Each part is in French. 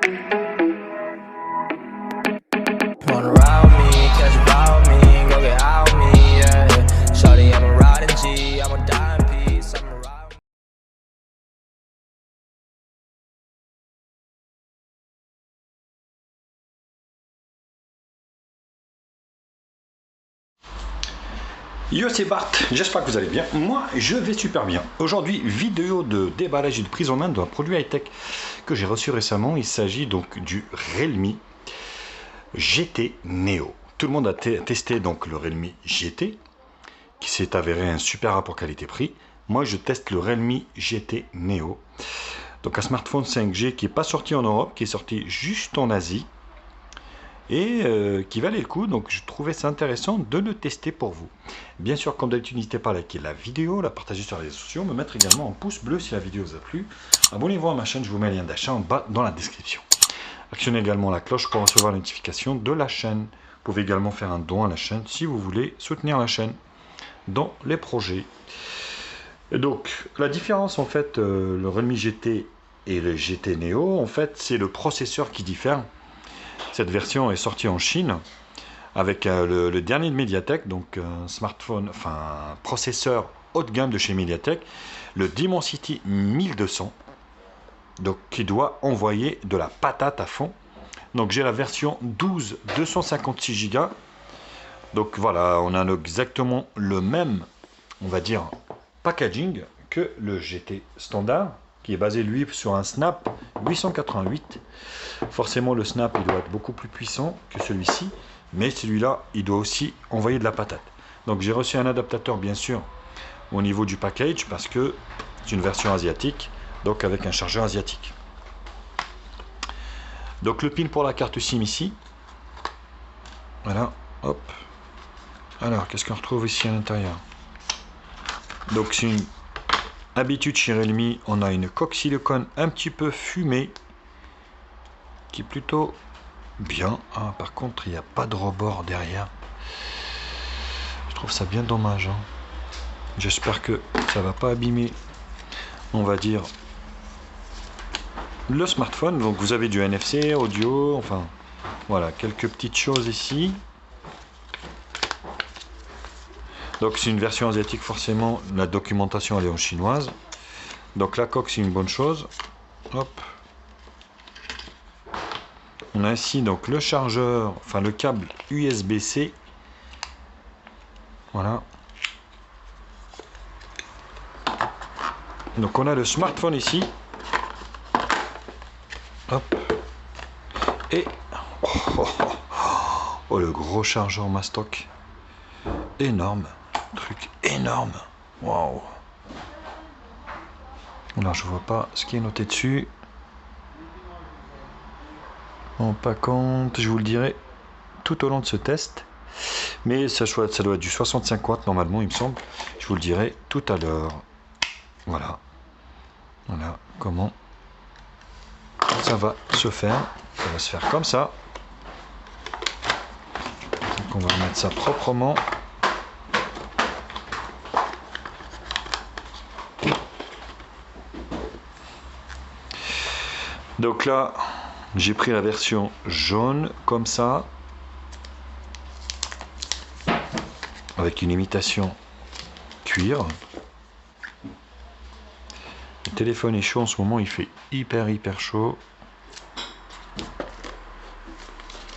Wanna ride with me, catch a vibe with me, go get out with me, yeah. Shawty, I'm a riding G, I'm a die in peace, I'm a ride. Yo, c'est Bart, j'espère que vous allez bien. Moi, je vais super bien. Aujourd'hui, vidéo de déballage et de prise en main d'un produit high-tech que j'ai reçu récemment. Il s'agit donc du Realme GT Neo. Tout le monde a testé donc le Realme GT, qui s'est avéré un super rapport qualité-prix. Moi, je teste le Realme GT Neo. Donc un smartphone 5G qui n'est pas sorti en Europe, qui est sorti juste en Asie. Et qui valait le coup, donc je trouvais ça intéressant de le tester pour vous. Bien sûr, comme d'habitude, n'hésitez pas à liker la vidéo, la partager sur les réseaux sociaux, me mettre également un pouce bleu si la vidéo vous a plu. Abonnez-vous à ma chaîne, je vous mets le lien d'achat en bas dans la description. Actionnez également la cloche pour recevoir la notification de la chaîne. Vous pouvez également faire un don à la chaîne si vous voulez soutenir la chaîne dans les projets. Et donc, la différence en fait, le Realme GT et le GT Neo, en fait, c'est le processeur qui diffère. Cette version est sortie en Chine avec le dernier de Mediatek, donc un smartphone, enfin un processeur haut de gamme de chez Mediatek, le Dimensity 1200, donc qui doit envoyer de la patate à fond. Donc j'ai la version 12 256 Go. Donc voilà, on a exactement le même, on va dire, packaging que le GT standard, qui est basé lui sur un Snap 888. Forcément le Snap il doit être beaucoup plus puissant que celui-ci, mais celui-là il doit aussi envoyer de la patate. Donc j'ai reçu un adaptateur bien sûr au niveau du package parce que c'est une version asiatique, donc avec un chargeur asiatique. Donc le pin pour la carte SIM ici, voilà, hop. Alors qu'est-ce qu'on retrouve ici à l'intérieur? Donc c'est une habitude chez Realme, on a une coque silicone un petit peu fumée qui est plutôt bien. Ah, par contre il n'y a pas de rebord derrière, je trouve ça bien dommage, hein. J'espère que ça va pas abîmer, on va dire, le smartphone. Donc vous avez du NFC, audio, enfin voilà, quelques petites choses ici. Donc c'est une version asiatique, forcément la documentation elle est en chinoise. Donc la coque c'est une bonne chose. Hop. On a ici donc le chargeur, enfin le câble USB-C. Voilà. Donc on a le smartphone ici. Hop. Et oh, le gros chargeur mastoc. Énorme. Truc énorme. Waouh. Alors je vois pas ce qui est noté dessus. En pas compte, je vous le dirai tout au long de ce test. Mais ça doit être du 65 watts normalement, il me semble. Je vous le dirai tout à l'heure. Voilà. Voilà comment ça va se faire. Ça va se faire comme ça. Donc on va remettre ça proprement. Donc là, j'ai pris la version jaune comme ça, avec une imitation cuir. Le téléphone est chaud en ce moment, il fait hyper chaud.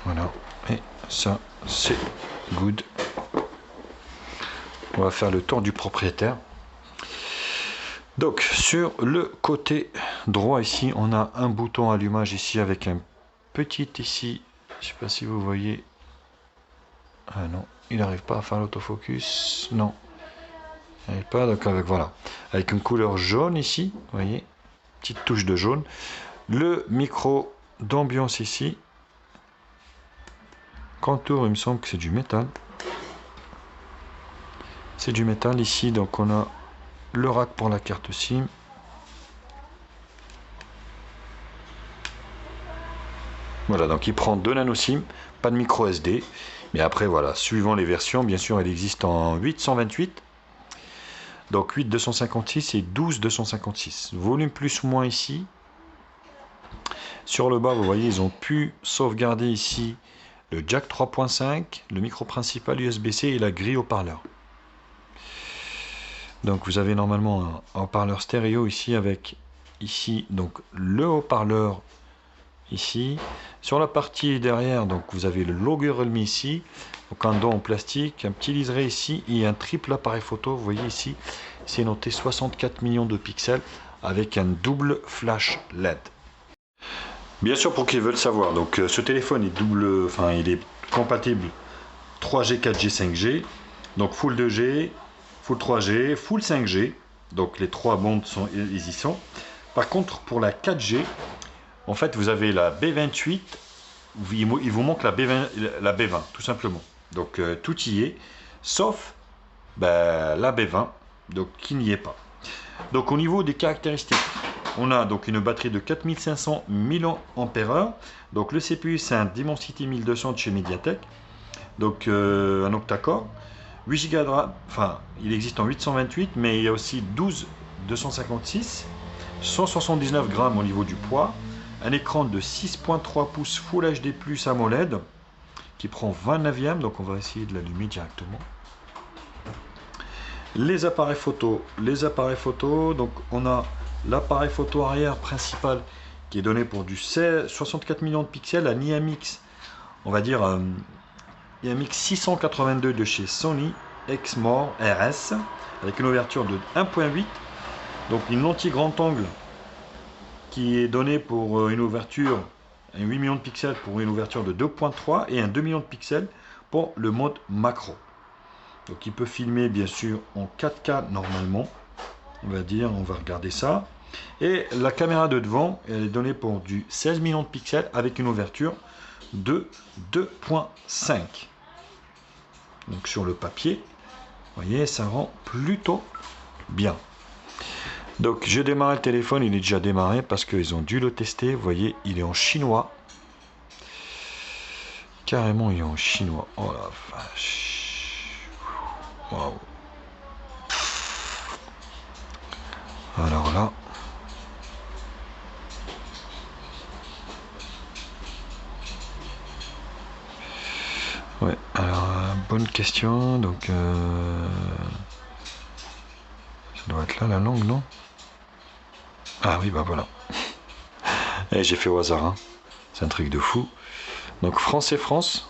Voilà, et ça c'est good. On va faire le tour du propriétaire. Donc sur le côté droit ici, on a un bouton allumage ici avec un petit ici, je sais pas si vous voyez. Ah non, il n'arrive pas à faire l'autofocus. Non, il n'arrive pas. Donc avec voilà, avec une couleur jaune ici, vous voyez, petite touche de jaune. Le micro d'ambiance ici. Contour, il me semble que c'est du métal. C'est du métal ici, donc on a le rack pour la carte SIM. Voilà, donc il prend 2 nano SIM, pas de micro SD. Mais après, voilà, suivant les versions, bien sûr, elle existe en 828. Donc 8 256 et 12 256. Volume plus ou moins ici. Sur le bas, vous voyez, ils ont pu sauvegarder ici le jack 3.5, le micro principal USB-C et la grille haut-parleur. Donc vous avez normalement un haut-parleur stéréo ici avec ici donc le haut-parleur ici. Sur la partie derrière, donc vous avez le logo Realme ici, donc un dos en plastique, un petit liseré ici et un triple appareil photo. Vous voyez ici, c'est noté 64 millions de pixels avec un double flash LED. Bien sûr, pour qui veulent savoir, donc ce téléphone est il est compatible 3G, 4G, 5G, donc Full 2G, Full 3G, Full 5G, donc les trois bandes y sont. Par contre, pour la 4G, en fait, vous avez la B28, il vous manque la B20, tout simplement. Donc tout y est, sauf la B20, donc qui n'y est pas. Donc au niveau des caractéristiques, on a donc une batterie de 4500 mAh. Donc le CPU, c'est un Dimensity 1200 de chez Mediatek. Donc un octa-core. 8 Go de RAM, enfin il existe en 828, mais il y a aussi 12 256. 179 grammes au niveau du poids. Un écran de 6.3 pouces Full HD Plus AMOLED qui prend 20 neuvième, donc on va essayer de l'allumer directement. Les appareils photo, donc on a l'appareil photo arrière principal qui est donné pour du 64 millions de pixels, un IMX, on va dire IMX 682 de chez Sony Exmor RS avec une ouverture de 1.8, donc une lentille grand angle qui est donnée pour une ouverture, un 8 millions de pixels pour une ouverture de 2.3 et un 2 millions de pixels pour le mode macro. Donc il peut filmer bien sûr en 4K normalement, on va regarder ça. Et la caméra de devant, elle est donnée pour du 16 millions de pixels avec une ouverture de 2.5. Donc sur le papier, vous voyez, ça rend plutôt bien. Donc j'ai démarré le téléphone, il est déjà démarré parce qu'ils ont dû le tester. Vous voyez, il est en chinois. Carrément, il est en chinois. Oh la vache. Waouh. Alors là. Ouais, alors bonne question. Donc ça doit être là la langue, non? Ah oui, bah voilà. Et j'ai fait au hasard, hein. C'est un truc de fou. Donc France et France.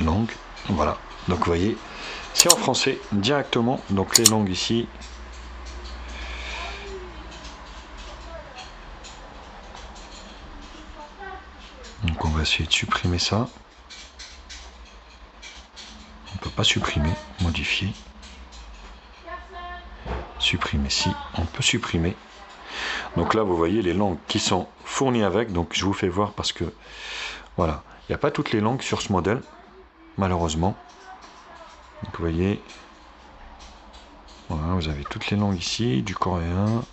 Langue, voilà. Donc vous voyez, c'est en français directement. Donc les langues ici. Donc on va essayer de supprimer ça. On peut pas supprimer, modifier. Supprimer, si, on peut supprimer. Donc là vous voyez les langues qui sont fournies avec. Donc je vous fais voir parce que voilà, il n'y a pas toutes les langues sur ce modèle, malheureusement. Donc vous voyez, voilà, vous avez toutes les langues ici, du coréen,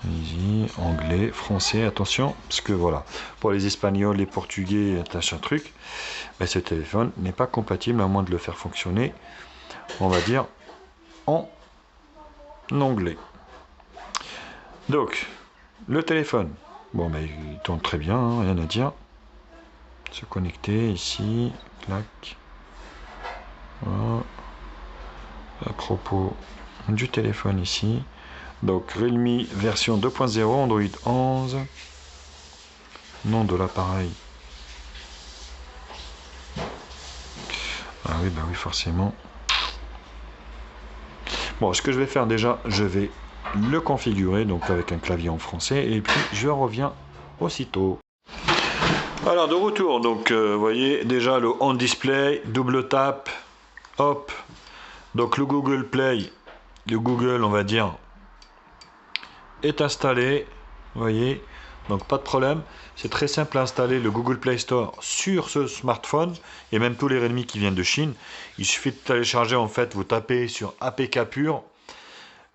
ici, anglais, français, attention, parce que voilà, pour les espagnols, les portugais, un truc, mais ce téléphone n'est pas compatible à moins de le faire fonctionner, on va dire, en anglais. Donc, le téléphone, bon, mais il tourne très bien, hein, rien à dire. Se connecter ici, clac. Voilà. À propos du téléphone ici, donc Realme version 2.0, Android 11, nom de l'appareil. Ah oui, bah oui, forcément. Bon, ce que je vais faire déjà, je vais le configurer donc avec un clavier en français et puis je reviens aussitôt. Alors de retour, donc vous voyez déjà le on display, double tap, hop, donc le Google Play, le Google on va dire est installé, vous voyez, donc pas de problème, c'est très simple à installer le Google Play Store sur ce smartphone et même tous les Realme qui viennent de Chine. Il suffit de télécharger, en fait, vous tapez sur APK pur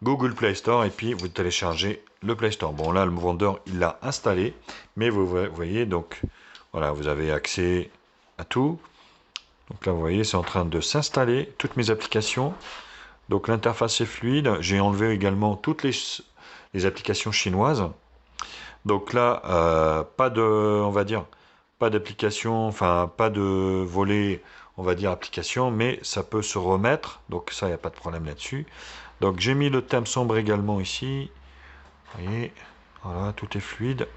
Google Play Store et puis vous téléchargez le Play Store. Bon là le vendeur il l'a installé, mais vous voyez donc voilà, vous avez accès à tout. Donc là, vous voyez, c'est en train de s'installer, toutes mes applications. Donc l'interface est fluide. J'ai enlevé également toutes les applications chinoises. Donc là, pas de, on va dire, pas d'application, enfin pas de volet, on va dire application, mais ça peut se remettre. Donc ça, il n'y a pas de problème là-dessus. Donc j'ai mis le thème sombre également ici. Vous voyez, voilà, tout est fluide.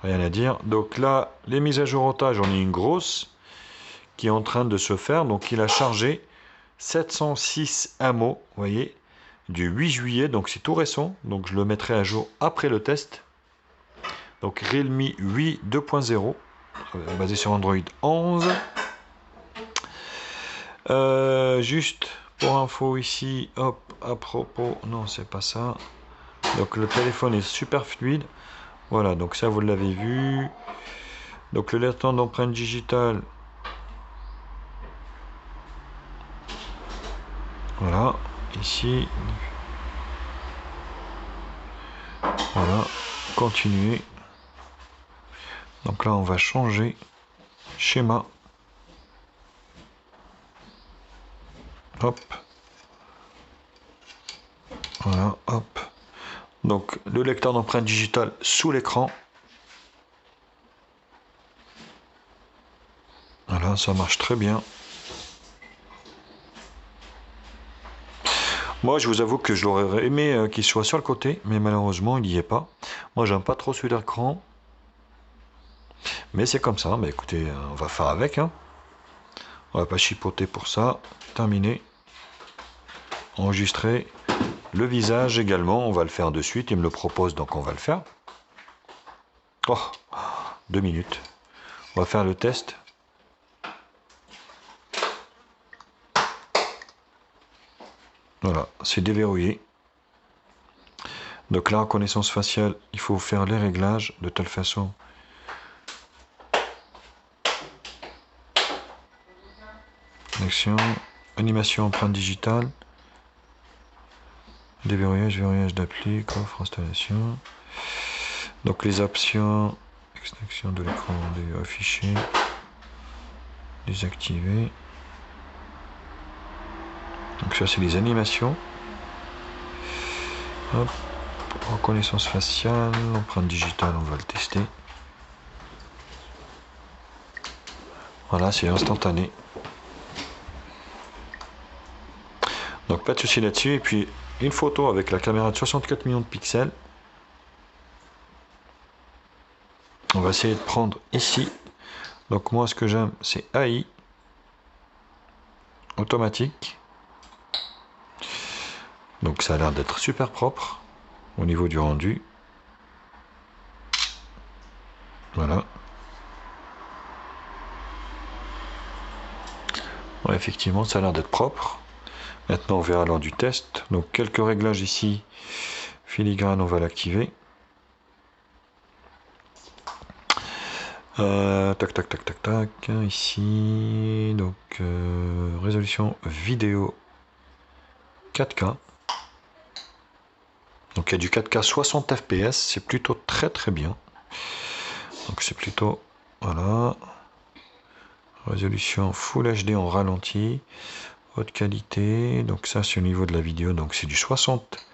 Rien à dire. Donc là, les mises à jour otages, j'en ai une grosse qui est en train de se faire. Donc il a chargé 706 hameaux, vous voyez, du 8 juillet. Donc c'est tout récent. Donc je le mettrai à jour après le test. Donc Realme 8 2.0, basé sur Android 11. Juste pour info ici, hop, à propos, non c'est pas ça. Donc le téléphone est super fluide. Voilà, donc ça vous l'avez vu. Donc le lecteur d'empreinte digitale. Voilà, ici. Voilà, continuer. Donc là on va changer schéma. Hop. Voilà, hop. Donc le lecteur d'empreinte digitale sous l'écran. Voilà, ça marche très bien. Moi, je vous avoue que je l'aurais aimé qu'il soit sur le côté, mais malheureusement, il n'y est pas. Moi, j'aime pas trop celui d'écran. Mais c'est comme ça. Mais écoutez, on va faire avec. Hein. On va pas chipoter pour ça. Terminé. Enregistrer. Le visage également, on va le faire de suite. Il me le propose, donc on va le faire. Oh, 2 minutes. On va faire le test. Voilà, c'est déverrouillé. Donc la reconnaissance faciale, il faut faire les réglages de telle façon. Connexion, animation empreinte digitale. Déverrouillage, verrouillage d'appli, coffre, installation. Donc les options, extraction de l'écran affiché, désactiver. Donc ça c'est les animations. Hop. Reconnaissance faciale, empreinte digitale, on va le tester. Voilà, c'est instantané. Donc pas de souci là-dessus. Et puis une photo avec la caméra de 64 millions de pixels. On va essayer de prendre ici. Donc moi ce que j'aime c'est AI. Automatique. Donc ça a l'air d'être super propre au niveau du rendu. Voilà. Ouais, effectivement ça a l'air d'être propre. Maintenant on verra lors du test. Donc quelques réglages ici. Filigrane, on va l'activer. Tac tac tac tac tac. Ici. Donc résolution vidéo 4K. Donc il y a du 4K 60 fps. C'est plutôt très bien. Donc c'est plutôt. Voilà. Résolution Full HD en ralenti. Haute qualité, donc ça c'est au niveau de la vidéo, donc c'est du 60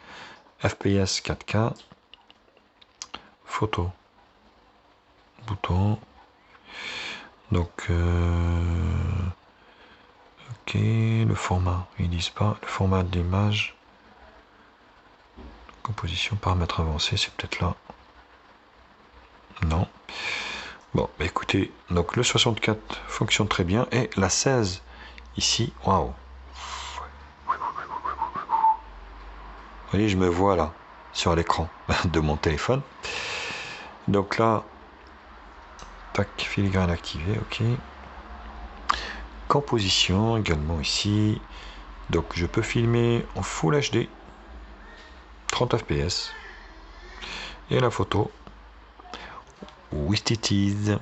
fps 4K. Photo, bouton, donc ok, le format, ils disent pas, le format de l'image, composition, paramètres avancés, c'est peut-être là, non, bon, bah écoutez, donc le 64 fonctionne très bien, et la 16 ici, waouh. Vous voyez, je me vois là, sur l'écran de mon téléphone. Donc là, tac, filigrane activé, ok. Composition également ici. Donc je peux filmer en Full HD, 30 fps. Et la photo, with it is.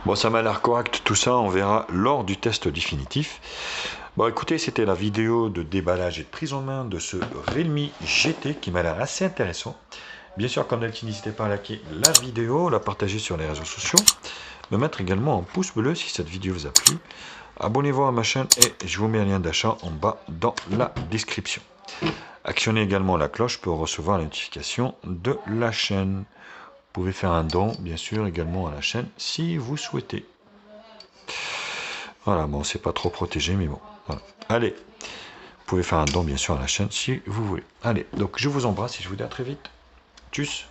Bon, ça m'a l'air correct tout ça, on verra lors du test définitif. Bon, écoutez, c'était la vidéo de déballage et de prise en main de ce Realme GT qui m'a l'air assez intéressant. Bien sûr, comme d'habitude, n'hésitez pas à liker la vidéo, la partager sur les réseaux sociaux, me mettre également un pouce bleu si cette vidéo vous a plu. Abonnez-vous à ma chaîne et je vous mets un lien d'achat en bas dans la description. Actionnez également la cloche pour recevoir la notification de la chaîne. Vous pouvez faire un don, bien sûr, également à la chaîne si vous souhaitez. Voilà, bon, c'est pas trop protégé, mais bon. Voilà. Allez, vous pouvez faire un don, bien sûr, à la chaîne si vous voulez. Allez, donc je vous embrasse et je vous dis à très vite. Tchuss.